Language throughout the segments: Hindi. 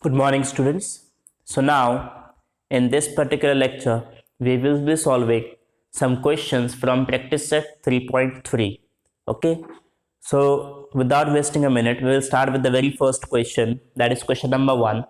Good morning, students. So now, in this particular lecture, we will be solving some questions from practice set 3.3. Okay. So without wasting a minute, we will start with the very first question. That is question number 1,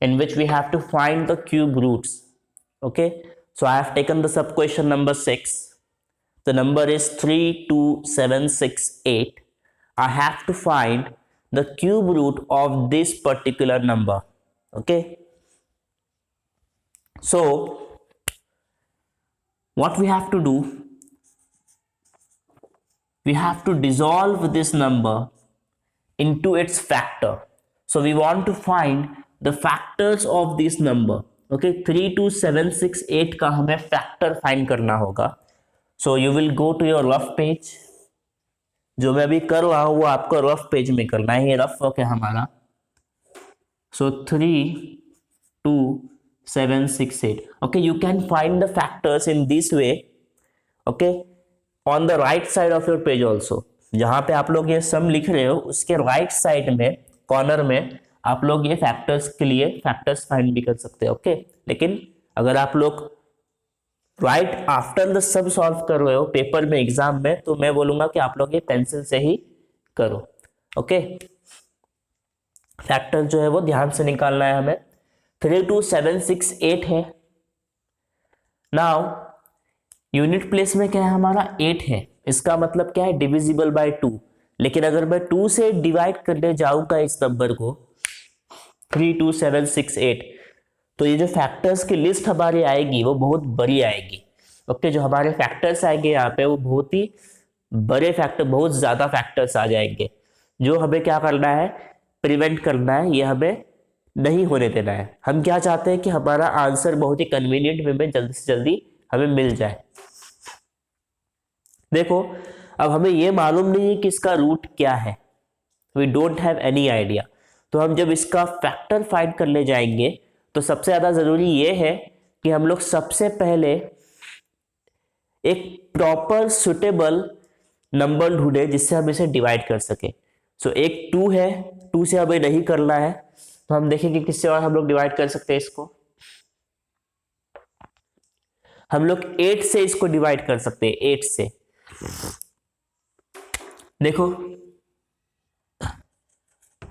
in which we have to find the cube roots. Okay. So I have taken the sub question number 6. The number is 32768. I have to find the cube root of this particular number. Okay, so what we have to do, we have to dissolve this number into its factor. So we want to find the factors of this number. Okay, 32768 का हमें factor find करना होगा. So you will go to your rough page. जो मैं अभी कर रहा हूँ वो आपको रफ पेज में करना है. ये रफ वर्क है हमारा. So 32768. Okay, you can find the factors in this way. Okay, on the right side of your page also. जहां पे आप लोग ये सम लिख रहे हो उसके राइट साइड में कॉर्नर में आप लोग ये फैक्टर्स के लिए फैक्टर्स फाइंड भी कर सकते हो. ओके, लेकिन अगर आप लोग right after the sum solve कर रहे हो पेपर में एग्जाम में, तो मैं बोलूंगा कि आप लोग ये पेंसिल से ही करो. ओके, फैक्टर जो है वो ध्यान से निकालना है हमें. 32768 है. नाउ यूनिट प्लेस में क्या है हमारा 8 है. इसका मतलब क्या है, डिविजिबल बाय 2. लेकिन अगर मैं 2 से डिवाइड करने जाऊंगा इस नंबर को 32768, तो ये जो फैक्टर्स की लिस्ट हमारी आएगी वो बहुत बड़ी आएगी. ओके, जो हमारे फैक्टर्स आएंगे यहाँ पे वो बहुत ही बड़े फैक्टर, बहुत ज्यादा फैक्टर्स आ जाएंगे. जो हमें क्या करना है, प्रिवेंट करना है. ये हमें नहीं होने देना है. हम क्या चाहते हैं कि हमारा आंसर बहुत ही कन्वीनियंट वे में जल्दी से जल्दी हमें मिल जाए. देखो, अब हमें ये मालूम नहीं है कि इसका रूट क्या है. We don't have any idea. तो हम जब इसका फैक्टर फाइंड करने जाएंगे तो सबसे ज्यादा जरूरी ये है कि हम लोग सबसे पहले एक प्रॉपर सुटेबल नंबर ढूंढे जिससे हम इसे डिवाइड कर सके. सो एक 2 है, 2 से हमें नहीं करना है, तो हम देखेंगे किससे और हम लोग डिवाइड कर सकते हैं इसको. हम लोग 8 से इसको डिवाइड कर सकते हैं. 8 से देखो,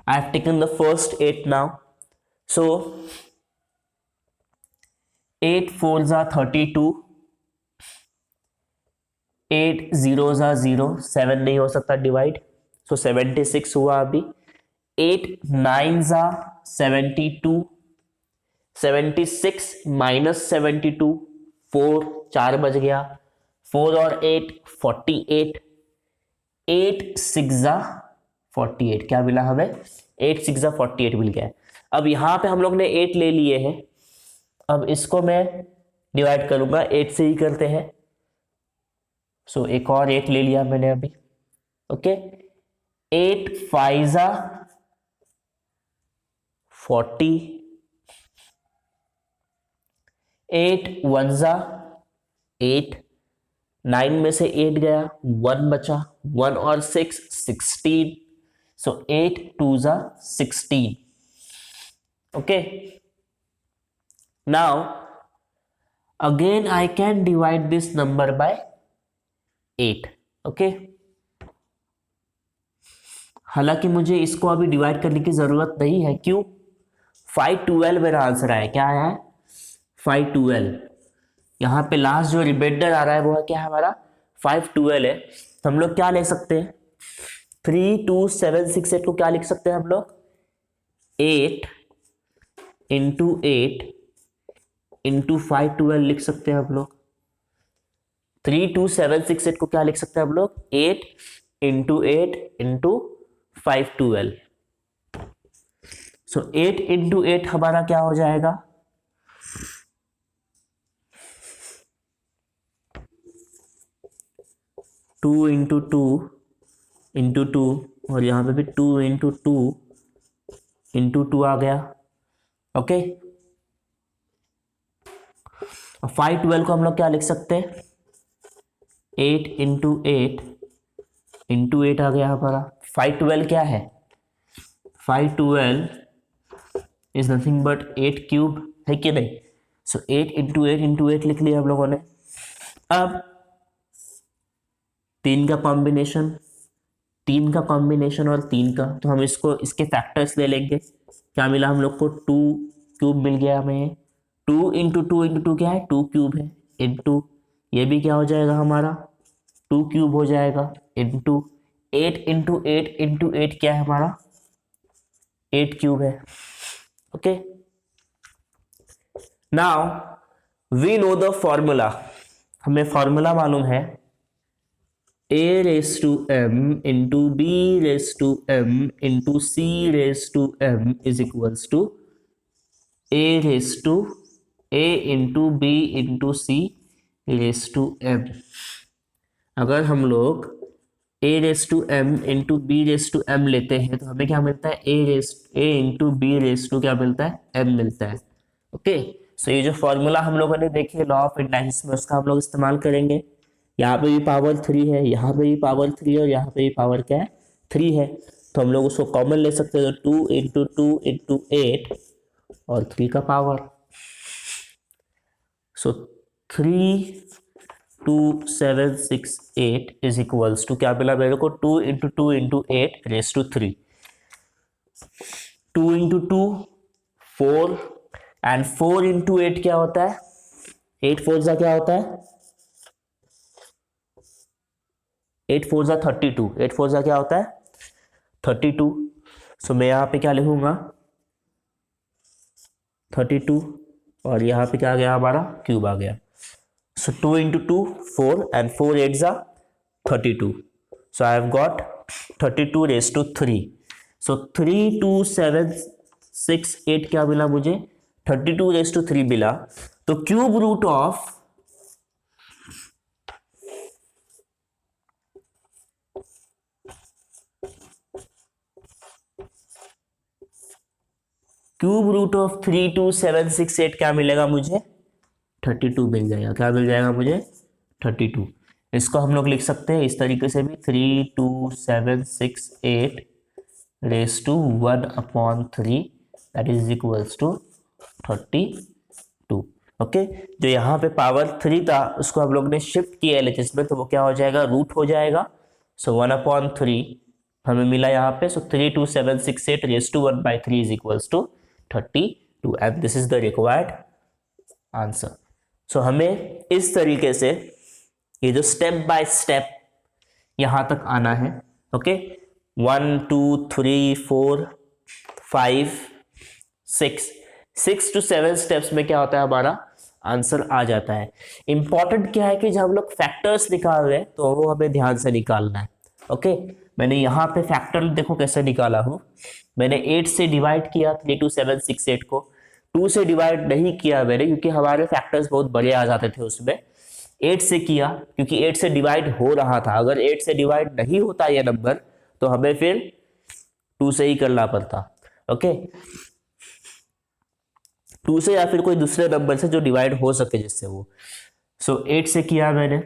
I have taken the first 8 now. So 8 4s are 32, 8 zeros are 0, 7 नहीं हो सकता डिवाइड, so 76 हुआ अभी. 8 9s are 72, 76 minus 72, 4 4 बज गया. 4 और 8 48, 8 6 48. क्या मिला हमें, 8 6 48 मिल गया. अब यहां पे हम लोग ने 8 ले लिए हैं. अब इसको मैं डिवाइड करूंगा, 8 से ही करते हैं. सो एक और 8 ले लिया मैंने अभी. ओके, 8 5 40, 8 1 8, 9 में से 8 गया, 1 बचा, 1 और 6 16. सो 8 2 16. Okay, now again I can divide this number by 8. Okay, हालांकि मुझे इसको अभी डिवाइड करने की जरूरत नहीं है. क्यों, 512 मेरा आंसर आया. क्या आया है, 512. यहां पे लास्ट जो रिमाइंडर आ रहा है वो है क्या है हमारा 512 है. तो हम लोग क्या ले सकते हैं, 32768 को क्या लिख सकते हैं हम लोग, 8 इंटू 8 इंटू 512 लिख सकते हैं हम लोग. 32768 को क्या लिख सकते हैं हम लोग, 8 इंटू 8 इंटू 512. सो 8 इंटू 8 हमारा क्या हो जाएगा, 2 इंटू 2 इंटू 2, और यहां पे भी 2 इंटू 2 इंटू 2 आ गया. ओके, और 512 को हम लोग क्या लिख सकते हैं, 8 इंटू 8 इंटू 8 आ गया हमारा. 512 क्या है, 512 इज नथिंग बट 8 क्यूब, है कि नहीं। सो 8 इंटू 8 इंटू 8 लिख लिया हम लोगों ने। अब 3 का कॉम्बिनेशन, 3 का कॉम्बिनेशन और 3 का, तो हम इसको इसके फैक्टर्स ले लेंगे। क्या मिला हम लोग को, 2 क्यूब मिल गया हमें। 2 इंटू टू इंटू टू क्या है, 2 क्यूब है, इंटू ये भी क्या हो जाएगा हमारा 2 क्यूब हो जाएगा, इंटू 8 इंटू 8 इंटू 8 क्या है हमारा 8 क्यूब है। Okay, now we know the formula, हमें फॉर्मूला मालूम है, a raise to m into b raise to m into c raise to m is equals to a raise to a into b into c raise to m। अगर हम लोग a raise to m into b raise to m लेते हैं तो हमें क्या मिलता है, a into b raise to क्या मिलता है, m मिलता है। ओके, सो ये जो फॉर्मूला हम लोगों ने देखे लॉ ऑफ इंडाइसिस में, उसका हम लोग इस्तेमाल करेंगे। यहाँ पे भी पावर 3 है, यहाँ पे भी पावर 3 है और यहाँ पे भी पावर क्या है 3 है, तो हम लोग उसको कॉमन ले सकते हैं, तो 2 इंटू टू इंटू 8 और 3 का power, so 3 2 7 6 8 is equals to क्या मिला मेरे को, 2 into two into 8 raise to 3, 2 into two 4 and 4 into 8 क्या होता है, 8 4 जा क्या होता है, 8 4 जा 32, 8 4 जा क्या होता है 32। सो मैं यहाँ पे क्या लिखूंगा 32 और यहाँ पे क्या आ गया हमारा क्यूब आ गया। सो 2 इंटू टू 4 एंड 4 8 जा 32, so I have got 32 raise to 3। So 3 2 7 6 8 क्या मिला मुझे, 32 रेस टू 3 मिला। तो cube root of cube root of 3 2 7 6 8 क्या मिलेगा मुझे, 32 मिल जाएगा। क्या मिल जाएगा मुझे 32। इसको हम लोग लिख सकते हैं इस तरीके से भी, 3 2 7 6 8 raise to 1/3 that is equals to 32। Okay, जो यहाँ पे पावर 3 था उसको हम लोग ने शिफ्ट किया एलएचएस में, तो वो क्या हो जाएगा रूट हो जाएगा। सो 1/3 हमें मिला यहाँ पे। So 3 2 7 6 8 raise to 1/3 is equals to 32 and this is the required answer. So हमें इस तरीके से ये जो स्टेप बाय स्टेप यहां तक आना है। ओके, 1 2 3 4 5 6 to 7 स्टेप्स में क्या होता है हमारा आंसर आ जाता है। इंपॉर्टेंट क्या है कि जब हम लोग फैक्टर्स निकाल रहे हैं तो वो हमें ध्यान से निकालना है। ओके, मैंने यहाँ पे फैक्टर देखो कैसे निकाला हूँ, मैंने 8 से डिवाइड किया 3 2 7 6 8 को, 2 से डिवाइड नहीं किया मैंने क्योंकि हमारे फैक्टर्स बहुत बड़े आ जाते थे उसमें। 8 से किया क्योंकि 8 से डिवाइड हो रहा था, अगर 8 से डिवाइड नहीं होता ये नंबर तो हमें फिर 2 से ही करना पड़ता। ओके, 2 से या फिर कोई दूसरे नंबर से जो डिवाइड हो सके जिससे वो। सो 8 से किया मैंने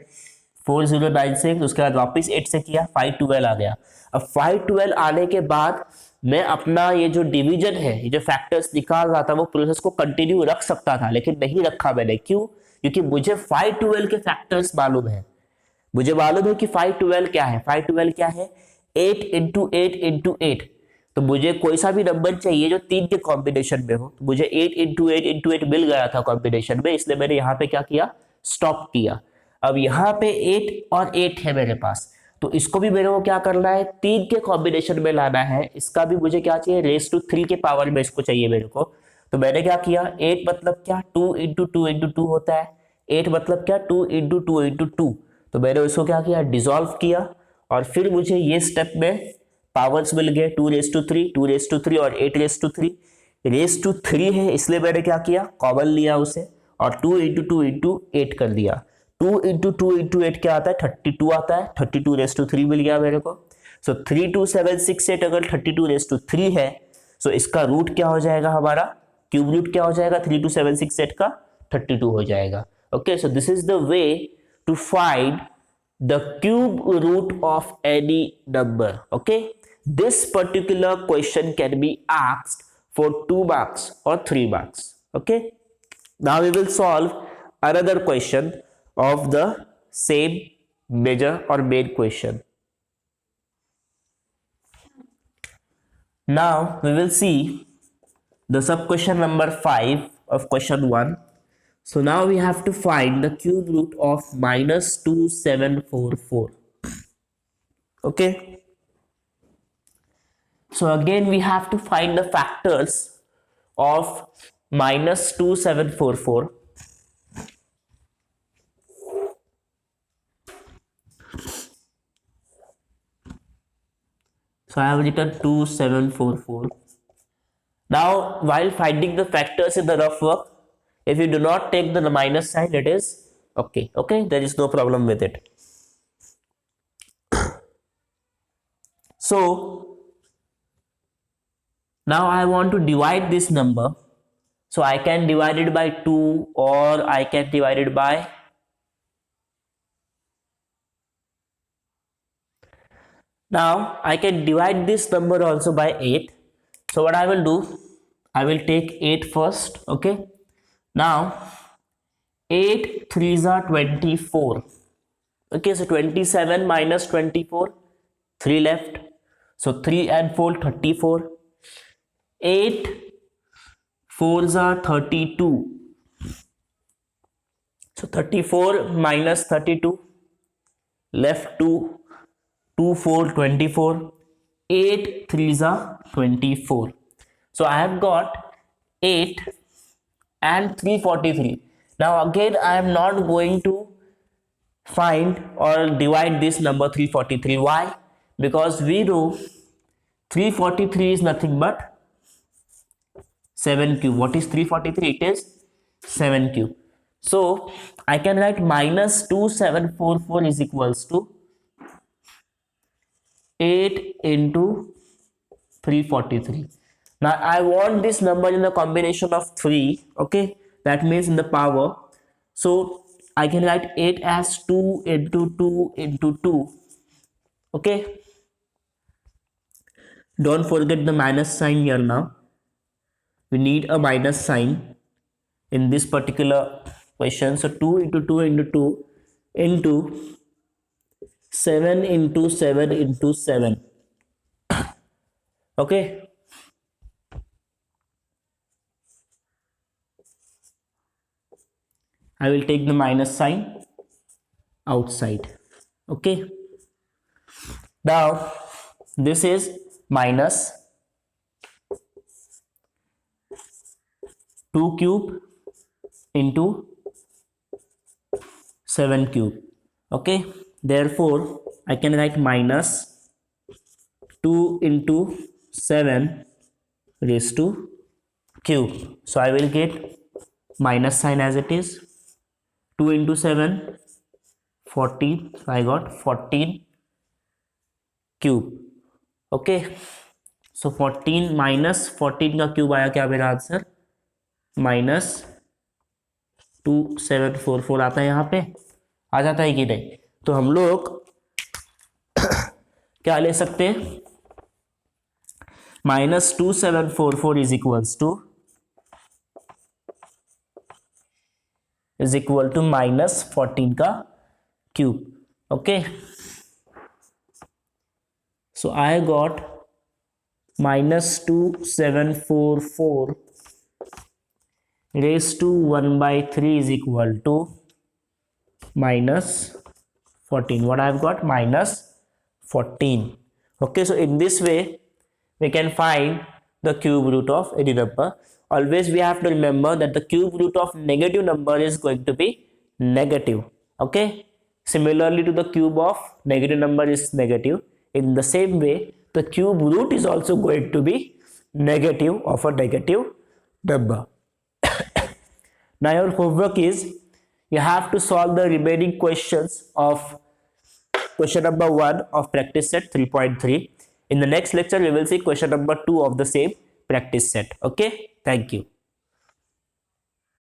4096, उसके बाद वापस 8 से किया 512 आ गया। अब 512 आने के बाद मैं अपना ये जो डिवीजन है, ये जो फैक्टर्स निकाल रहा था वो प्रोसेस को कंटिन्यू रख सकता था, लेकिन नहीं रखा मैंने। क्यों? क्योंकि मुझे 512 के फैक्टर्स मालूम है। मुझे मालूम है कि 512 क्या है। 512 क्या है, 8 इंटू 8 इंटू 8। तो मुझे कोई सा भी नंबर चाहिए जो 3 के कॉम्बिनेशन में हो, तो मुझे 8 इंटू 8 इंटू 8 मिल गया था कॉम्बिनेशन में, इसलिए मैंने यहाँ पे क्या किया, स्टॉप किया। अब यहाँ पे 8 और 8 है मेरे पास, तो इसको भी मेरे को क्या करना है, 3 के कॉम्बिनेशन में लाना है। इसका भी मुझे क्या चाहिए, रेस टू 3 के पावर में इसको चाहिए मेरे को। तो मैंने क्या किया, 8 मतलब क्या 2 इंटू टू इंटू टू होता है, 8 मतलब क्या 2 इंटू टू इंटू टू। तो मैंने उसको क्या किया, डिसॉल्व किया, और फिर मुझे ये स्टेप में पावर्स मिल गए 2 रेस टू 3, 2 रेस टू 3 और 8 रेस टू 3। रेस टू 3 है इसलिए मैंने क्या किया, कॉमन लिया उसे और 2 इंटू टू इंटू 8 कर दिया। 2 इंटू टू इंटू 8 क्या आता है, 32 आता है। 32 रेस टू 3 मिल गया मेरे को। सो 3 2 7 6 8 अगर 32 रेस टू 3 है, सो इसका रूट क्या हो जाएगा हमारा, क्यूब रूट क्या हो जाएगा 3 2 7 6 8 का, 32 हो जाएगा। Okay, so this is the way to find the cube root of any number. Okay, this particular question can be asked for 2 marks or 3 marks. Okay, now we will solve another question of the same major or main question. Now we will see the sub question number 5 of question 1. So now we have to find the cube root of minus 2744. Okay, so again we have to find the factors of minus 2744. So I have written 2744. Now while finding the factors in the rough work, if you do not take the minus sign, it is okay. Okay, there is no problem with it. So now I want to divide this number. So I can divide it by 2, or I can divide it by now I can divide this number also by 8. So what I will do, I will take 8 first. Okay, now 8 3s are 24. Okay, so 27 minus 24, 3 left. So 3 and 4 34. 8 4s are 32. So 34 minus 32, left 2, 2 4 24. 8 3s are 24. So I have got 8 and 343. Now again I am not going to find or divide this number 343. Why? Because we know 343 is nothing but 7 cube. What is 343? It is 7 cube. So I can write minus 2744 is equals to 8 into 343. Now I want this number in the combination of 3. Okay, that means in the power. So I can write 8 as 2 into 2 into 2. Okay, don't forget the minus sign here. Now we need a minus sign in this particular question. So 2 into 2 into 2 into 7 into 7 into 7. Okay, I will take the minus sign outside. Okay, now this is minus 2 cube into 7 cube. Okay, therefore I can write minus 2 into 7 raised to cube. So I will get minus sign as it is. 2 into 7 14. So I got 14 cube. Okay, so 14 minus 14 का क्यूब आया क्या मेरा आंसर? माइनस 2744 आता है। यहाँ पे आ जाता है कि नहीं? तो हम लोग क्या ले सकते हैं? Minus 2744 is equal to minus 14 का cube. Okay, so I got minus 2744 raised to 1 by 3 is equal to minus 14. What I've got? Minus 14. Okay, so in this way we can find the cube root of any number. Always we have to remember that the cube root of negative number is going to be negative. Okay, similarly to the cube of negative number is negative, in the same way the cube root is also going to be negative of a negative number. Now your homework is you have to solve the remaining questions of question number 1 of practice set 3.3. In the next lecture we will see question number 2 of the same practice set. Okay, thank you.